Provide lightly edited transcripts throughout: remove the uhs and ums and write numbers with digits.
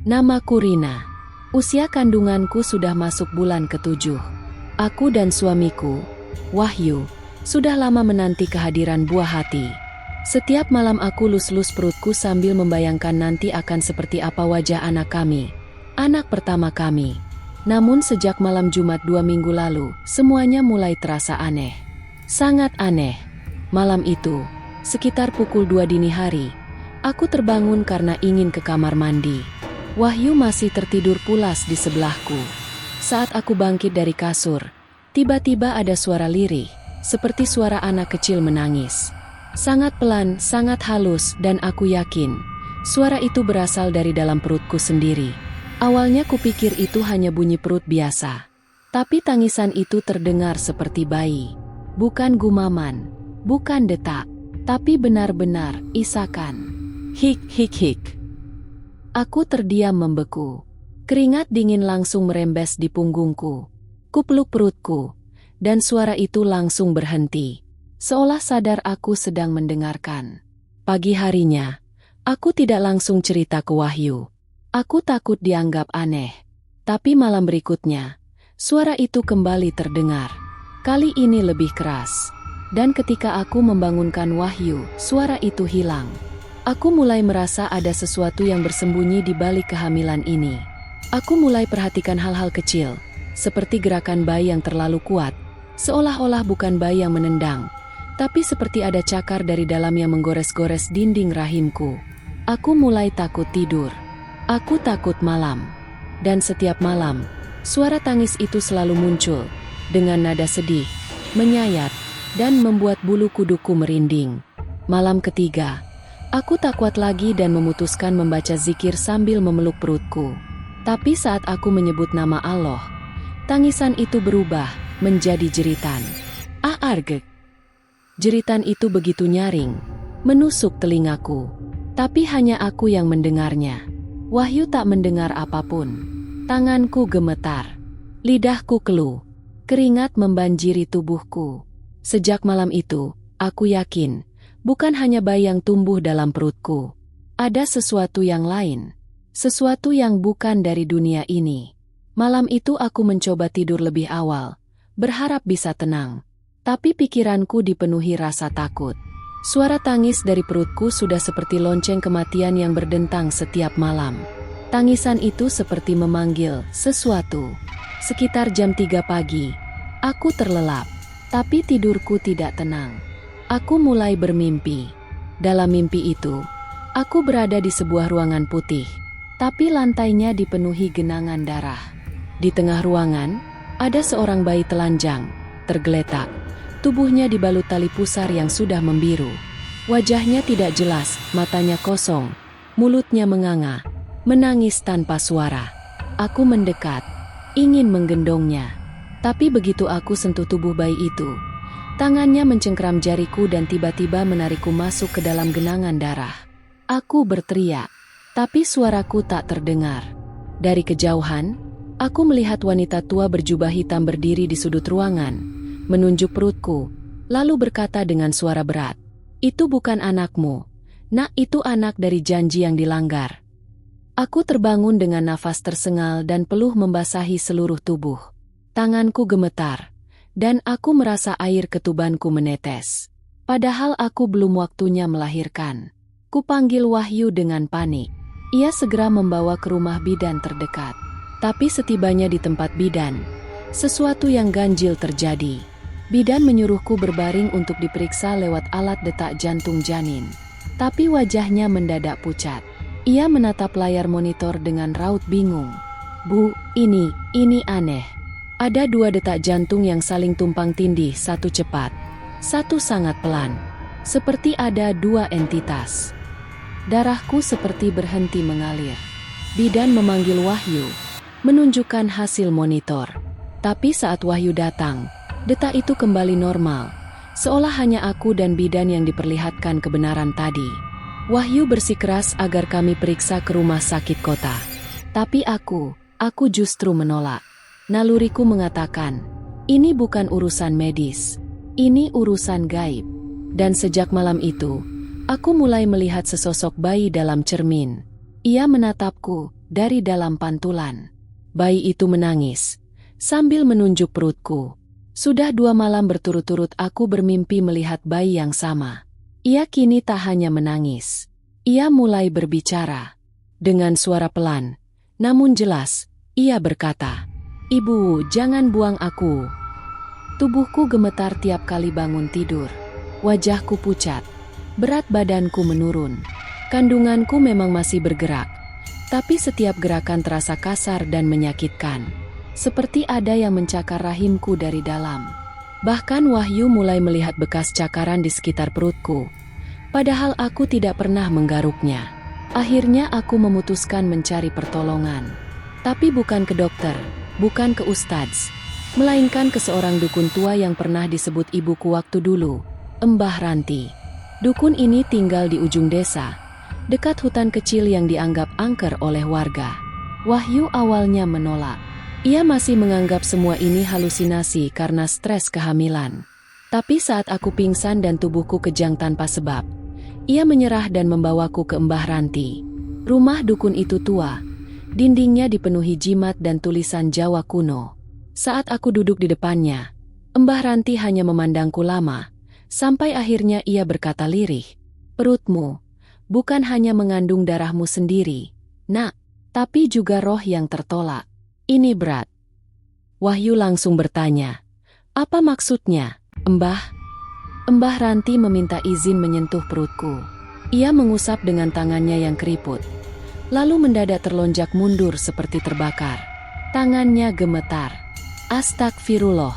Namaku Rina. Usia kandunganku sudah masuk bulan ke-7. Aku dan suamiku, Wahyu, sudah lama menanti kehadiran buah hati. Setiap malam aku lus-lus perutku sambil membayangkan nanti akan seperti apa wajah anak kami, anak pertama kami. Namun sejak malam Jumat 2 minggu lalu, semuanya mulai terasa aneh. Sangat aneh. Malam itu, sekitar pukul 2 dini hari, aku terbangun karena ingin ke kamar mandi. Wahyu masih tertidur pulas di sebelahku. Saat aku bangkit dari kasur, tiba-tiba ada suara lirih, seperti suara anak kecil menangis. Sangat pelan, sangat halus, dan aku yakin, suara itu berasal dari dalam perutku sendiri. Awalnya kupikir itu hanya bunyi perut biasa. Tapi tangisan itu terdengar seperti bayi. Bukan gumaman, bukan detak, tapi benar-benar isakan. Hik hik hik. Aku terdiam membeku. Keringat dingin langsung merembes di punggungku. Kupeluk perutku, dan suara itu langsung berhenti. Seolah sadar aku sedang mendengarkan. Pagi harinya, aku tidak langsung cerita ke Wahyu. Aku takut dianggap aneh. Tapi malam berikutnya, suara itu kembali terdengar. Kali ini lebih keras. Dan ketika aku membangunkan Wahyu, suara itu hilang. Aku mulai merasa ada sesuatu yang bersembunyi di balik kehamilan ini. Aku mulai perhatikan hal-hal kecil, seperti gerakan bayi yang terlalu kuat, seolah-olah bukan bayi yang menendang, tapi seperti ada cakar dari dalam yang menggores-gores dinding rahimku. Aku mulai takut tidur. Aku takut malam. Dan setiap malam, suara tangis itu selalu muncul, dengan nada sedih, menyayat, dan membuat bulu kuduku merinding. Malam ketiga, aku tak kuat lagi dan memutuskan membaca zikir sambil memeluk perutku. Tapi saat aku menyebut nama Allah, tangisan itu berubah menjadi jeritan. Argek. Jeritan itu begitu nyaring, menusuk telingaku. Tapi hanya aku yang mendengarnya. Wahyu tak mendengar apapun. Tanganku gemetar. Lidahku keluh. Keringat membanjiri tubuhku. Sejak malam itu, aku yakin, bukan hanya bayi yang tumbuh dalam perutku. Ada sesuatu yang lain. Sesuatu yang bukan dari dunia ini. Malam itu aku mencoba tidur lebih awal, berharap bisa tenang. Tapi pikiranku dipenuhi rasa takut. Suara tangis dari perutku sudah seperti lonceng kematian yang berdentang setiap malam. Tangisan itu seperti memanggil sesuatu. Sekitar jam 3 pagi, aku terlelap. Tapi tidurku tidak tenang. Aku mulai bermimpi. Dalam mimpi itu, aku berada di sebuah ruangan putih, tapi lantainya dipenuhi genangan darah. Di tengah ruangan, ada seorang bayi telanjang, tergeletak. Tubuhnya dibalut tali pusar yang sudah membiru. Wajahnya tidak jelas, matanya kosong, mulutnya menganga, menangis tanpa suara. Aku mendekat, ingin menggendongnya. Tapi begitu aku sentuh tubuh bayi itu, tangannya mencengkeram jariku dan tiba-tiba menarikku masuk ke dalam genangan darah. Aku berteriak, tapi suaraku tak terdengar. Dari kejauhan, aku melihat wanita tua berjubah hitam berdiri di sudut ruangan, menunjuk perutku, lalu berkata dengan suara berat, "Itu bukan anakmu. Nak, itu anak dari janji yang dilanggar." Aku terbangun dengan nafas tersengal dan peluh membasahi seluruh tubuh. Tanganku gemetar, dan aku merasa air ketubanku menetes. Padahal aku belum waktunya melahirkan. Kupanggil Wahyu dengan panik. Ia segera membawa ke rumah bidan terdekat. Tapi setibanya di tempat bidan, sesuatu yang ganjil terjadi. Bidan menyuruhku berbaring untuk diperiksa lewat alat detak jantung janin. Tapi wajahnya mendadak pucat. Ia menatap layar monitor dengan raut bingung. "Bu, ini aneh. Ada 2 detak jantung yang saling tumpang tindih, satu cepat, satu sangat pelan. Seperti ada 2 entitas." Darahku seperti berhenti mengalir. Bidan memanggil Wahyu, menunjukkan hasil monitor. Tapi saat Wahyu datang, detak itu kembali normal, seolah hanya aku dan bidan yang diperlihatkan kebenaran tadi. Wahyu bersikeras agar kami periksa ke rumah sakit kota. Tapi aku justru menolak. Naluriku mengatakan, ini bukan urusan medis, ini urusan gaib. Dan sejak malam itu, aku mulai melihat sesosok bayi dalam cermin. Ia menatapku, dari dalam pantulan. Bayi itu menangis, sambil menunjuk perutku. Sudah 2 malam berturut-turut aku bermimpi melihat bayi yang sama. Ia kini tak hanya menangis. Ia mulai berbicara. Dengan suara pelan, namun jelas, ia berkata, "Ibu, jangan buang aku." Tubuhku gemetar tiap kali bangun tidur. Wajahku pucat. Berat badanku menurun. Kandunganku memang masih bergerak, tapi setiap gerakan terasa kasar dan menyakitkan. Seperti ada yang mencakar rahimku dari dalam. Bahkan Wahyu mulai melihat bekas cakaran di sekitar perutku. Padahal aku tidak pernah menggaruknya. Akhirnya aku memutuskan mencari pertolongan. Tapi bukan ke dokter, bukan ke ustadz, melainkan ke seorang dukun tua yang pernah disebut ibuku waktu dulu, Mbah Ranti. Dukun ini tinggal di ujung desa, dekat hutan kecil yang dianggap angker oleh warga. Wahyu awalnya menolak. Ia masih menganggap semua ini halusinasi karena stres kehamilan. Tapi saat aku pingsan dan tubuhku kejang tanpa sebab, ia menyerah dan membawaku ke Mbah Ranti. Rumah dukun itu tua. Dindingnya dipenuhi jimat dan tulisan Jawa kuno. Saat aku duduk di depannya, Mbah Ranti hanya memandangku lama, sampai akhirnya ia berkata lirih, "Perutmu bukan hanya mengandung darahmu sendiri, Nak, tapi juga roh yang tertolak. Ini berat." Wahyu langsung bertanya, "Apa maksudnya, Mbah?" Mbah Ranti meminta izin menyentuh perutku. Ia mengusap dengan tangannya yang keriput, lalu mendadak terlonjak mundur seperti terbakar. Tangannya gemetar. "Astagfirullah,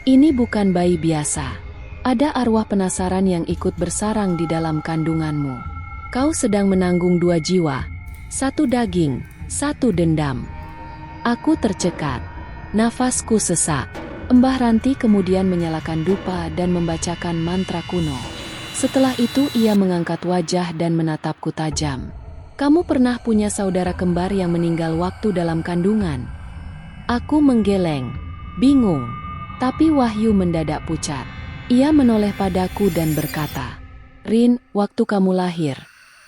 ini bukan bayi biasa. Ada arwah penasaran yang ikut bersarang di dalam kandunganmu. Kau sedang menanggung 2 jiwa, 1 daging, 1 dendam." Aku tercekat. Nafasku sesak. Mbah Ranti kemudian menyalakan dupa dan membacakan mantra kuno. Setelah itu ia mengangkat wajah dan menatapku tajam. "Kamu pernah punya saudara kembar yang meninggal waktu dalam kandungan?" Aku menggeleng, bingung. Tapi Wahyu mendadak pucat. Ia menoleh padaku dan berkata, "Rin, waktu kamu lahir,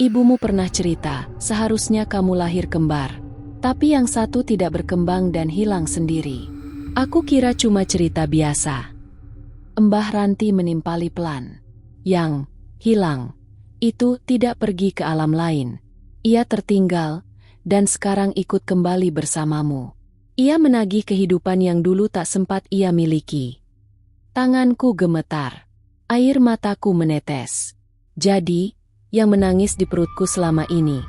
ibumu pernah cerita, seharusnya kamu lahir kembar. Tapi yang satu tidak berkembang dan hilang sendiri. Aku kira cuma cerita biasa." Mbah Ranti menimpali pelan. "Yang hilang itu tidak pergi ke alam lain. Ia tertinggal dan sekarang ikut kembali bersamamu. Ia menagih kehidupan yang dulu tak sempat ia miliki." Tanganku gemetar. Air mataku menetes. Jadi, yang menangis di perutku selama ini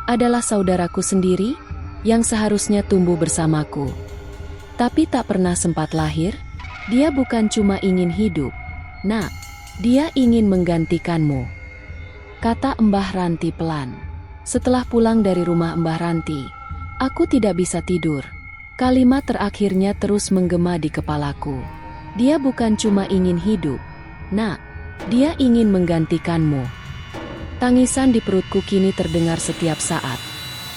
adalah saudaraku sendiri yang seharusnya tumbuh bersamaku, tapi tak pernah sempat lahir. Dia bukan cuma ingin hidup, Nak, dia ingin menggantikanmu, kata Mbah Ranti pelan. Setelah pulang dari rumah Mbah Ranti, aku tidak bisa tidur. Kalimat terakhirnya terus menggema di kepalaku. Dia bukan cuma ingin hidup, Nak, dia ingin menggantikanmu. Tangisan di perutku kini terdengar setiap saat.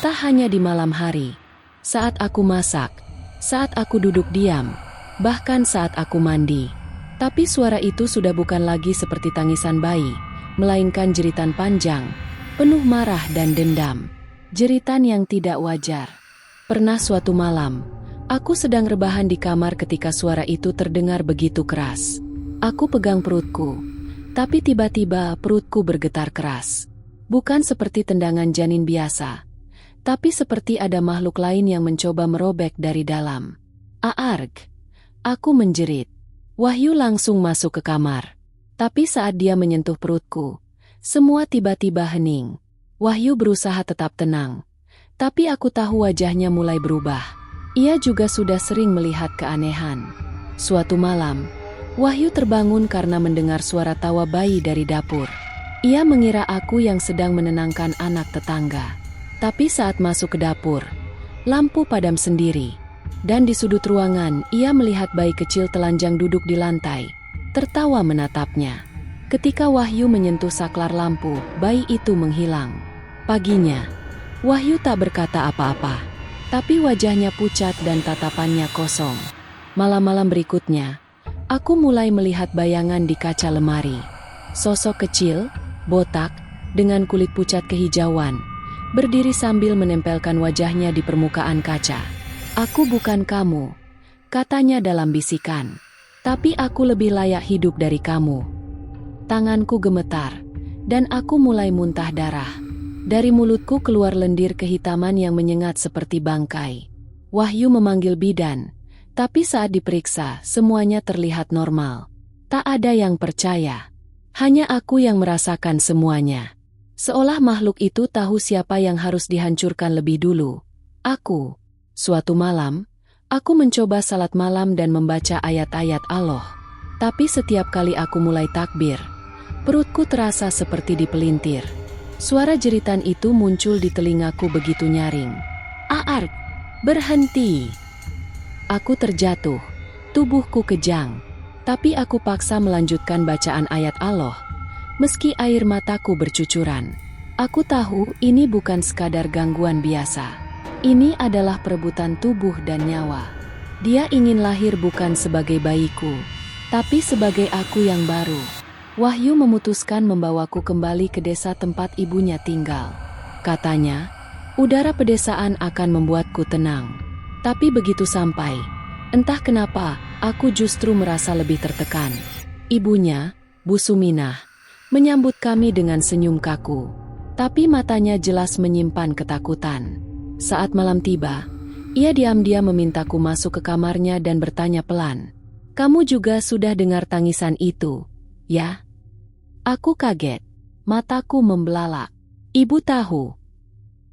Tak hanya di malam hari, saat aku masak, saat aku duduk diam, bahkan saat aku mandi. Tapi suara itu sudah bukan lagi seperti tangisan bayi, melainkan jeritan panjang, penuh marah dan dendam. Jeritan yang tidak wajar. Pernah suatu malam, aku sedang rebahan di kamar ketika suara itu terdengar begitu keras. Aku pegang perutku, tapi tiba-tiba perutku bergetar keras. Bukan seperti tendangan janin biasa, tapi seperti ada makhluk lain yang mencoba merobek dari dalam. "Aarg!" Aku menjerit. Wahyu langsung masuk ke kamar. Tapi saat dia menyentuh perutku, semua tiba-tiba hening. Wahyu berusaha tetap tenang, tapi aku tahu wajahnya mulai berubah. Ia juga sudah sering melihat keanehan. Suatu malam, Wahyu terbangun karena mendengar suara tawa bayi dari dapur. Ia mengira aku yang sedang menenangkan anak tetangga. Tapi saat masuk ke dapur, lampu padam sendiri. Dan di sudut ruangan, ia melihat bayi kecil telanjang duduk di lantai, tertawa menatapnya. Ketika Wahyu menyentuh saklar lampu, bayi itu menghilang. Paginya, Wahyu tak berkata apa-apa, tapi wajahnya pucat dan tatapannya kosong. Malam-malam berikutnya, aku mulai melihat bayangan di kaca lemari. Sosok kecil, botak, dengan kulit pucat kehijauan, berdiri sambil menempelkan wajahnya di permukaan kaca. "Aku bukan kamu," katanya dalam bisikan. "Tapi aku lebih layak hidup dari kamu." Tanganku gemetar, dan aku mulai muntah darah. Dari mulutku keluar lendir kehitaman yang menyengat seperti bangkai. Wahyu memanggil bidan, tapi saat diperiksa, semuanya terlihat normal. Tak ada yang percaya. Hanya aku yang merasakan semuanya. Seolah makhluk itu tahu siapa yang harus dihancurkan lebih dulu. Aku. Suatu malam, aku mencoba salat malam dan membaca ayat-ayat Allah. Tapi setiap kali aku mulai takbir, perutku terasa seperti dipelintir. Suara jeritan itu muncul di telingaku begitu nyaring. "Aar, berhenti!" Aku terjatuh. Tubuhku kejang. Tapi aku paksa melanjutkan bacaan ayat Allah. Meski air mataku bercucuran. Aku tahu ini bukan sekadar gangguan biasa. Ini adalah perebutan tubuh dan nyawa. Dia ingin lahir bukan sebagai bayiku, tapi sebagai aku yang baru. Wahyu memutuskan membawaku kembali ke desa tempat ibunya tinggal. Katanya, udara pedesaan akan membuatku tenang. Tapi begitu sampai, entah kenapa, aku justru merasa lebih tertekan. Ibunya, Bu Suminah, menyambut kami dengan senyum kaku. Tapi matanya jelas menyimpan ketakutan. Saat malam tiba, ia diam-diam memintaku masuk ke kamarnya dan bertanya pelan, "Kamu juga sudah dengar tangisan itu, ya?" Aku kaget. Mataku membelalak. "Ibu tahu."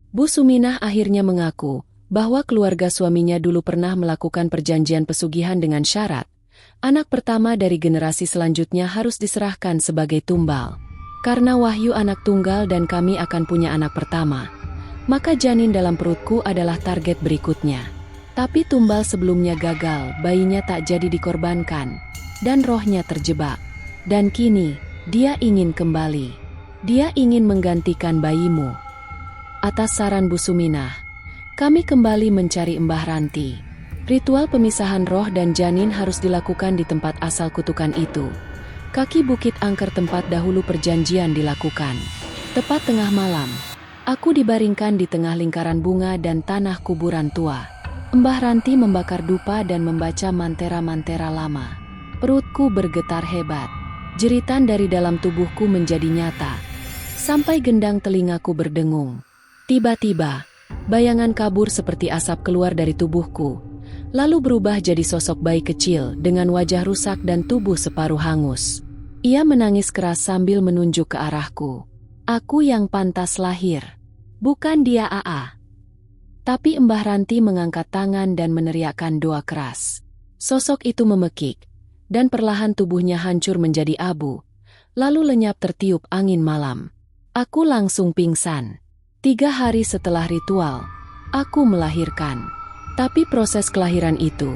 Bu Suminah akhirnya mengaku bahwa keluarga suaminya dulu pernah melakukan perjanjian pesugihan dengan syarat anak pertama dari generasi selanjutnya harus diserahkan sebagai tumbal. Karena Wahyu anak tunggal dan kami akan punya anak pertama, maka janin dalam perutku adalah target berikutnya. Tapi tumbal sebelumnya gagal, bayinya tak jadi dikorbankan, dan rohnya terjebak. Dan kini, dia ingin kembali. Dia ingin menggantikan bayimu. Atas saran Bu Suminah, kami kembali mencari Mbah Ranti. Ritual pemisahan roh dan janin harus dilakukan di tempat asal kutukan itu. Kaki Bukit Angker tempat dahulu perjanjian dilakukan. Tepat tengah malam, aku dibaringkan di tengah lingkaran bunga dan tanah kuburan tua. Mbah Ranti membakar dupa dan membaca mantera-mantera lama. Perutku bergetar hebat. Jeritan dari dalam tubuhku menjadi nyata. Sampai gendang telingaku berdengung. Tiba-tiba, bayangan kabur seperti asap keluar dari tubuhku. Lalu berubah jadi sosok bayi kecil dengan wajah rusak dan tubuh separuh hangus. Ia menangis keras sambil menunjuk ke arahku. Aku yang pantas lahir. Bukan dia Aa. Tapi Mbah Ranti mengangkat tangan dan meneriakkan doa keras. Sosok itu memekik. Dan perlahan tubuhnya hancur menjadi abu, lalu lenyap tertiup angin malam. Aku langsung pingsan. 3 hari setelah ritual, aku melahirkan. Tapi proses kelahiran itu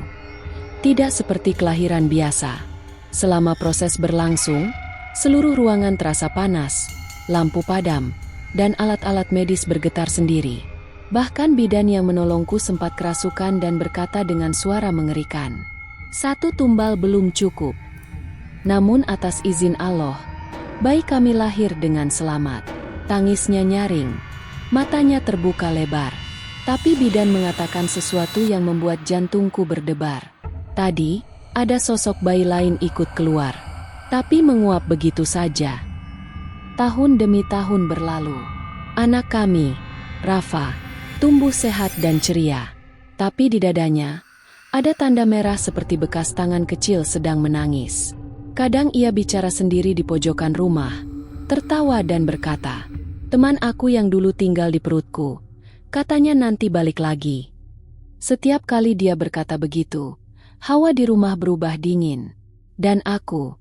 tidak seperti kelahiran biasa. Selama proses berlangsung, seluruh ruangan terasa panas, lampu padam, dan alat-alat medis bergetar sendiri. Bahkan bidan yang menolongku sempat kerasukan dan berkata dengan suara mengerikan, "1 tumbal belum cukup." Namun atas izin Allah, bayi kami lahir dengan selamat. Tangisnya nyaring, matanya terbuka lebar. Tapi bidan mengatakan sesuatu yang membuat jantungku berdebar. Tadi, ada sosok bayi lain ikut keluar. Tapi menguap begitu saja. Tahun demi tahun berlalu. Anak kami, Rafa, tumbuh sehat dan ceria. Tapi di dadanya, ada tanda merah seperti bekas tangan kecil sedang menangis. Kadang ia bicara sendiri di pojokan rumah, tertawa dan berkata, "Teman aku yang dulu tinggal di perutku, katanya nanti balik lagi." Setiap kali dia berkata begitu, hawa di rumah berubah dingin. Dan aku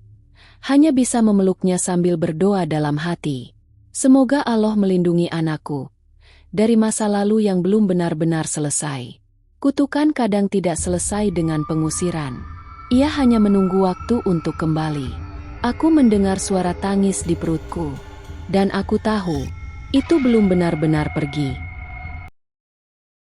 hanya bisa memeluknya sambil berdoa dalam hati. Semoga Allah melindungi anakku dari masa lalu yang belum benar-benar selesai. Kutukan kadang tidak selesai dengan pengusiran. Ia hanya menunggu waktu untuk kembali. Aku mendengar suara tangis di perutku. Dan aku tahu, itu belum benar-benar pergi.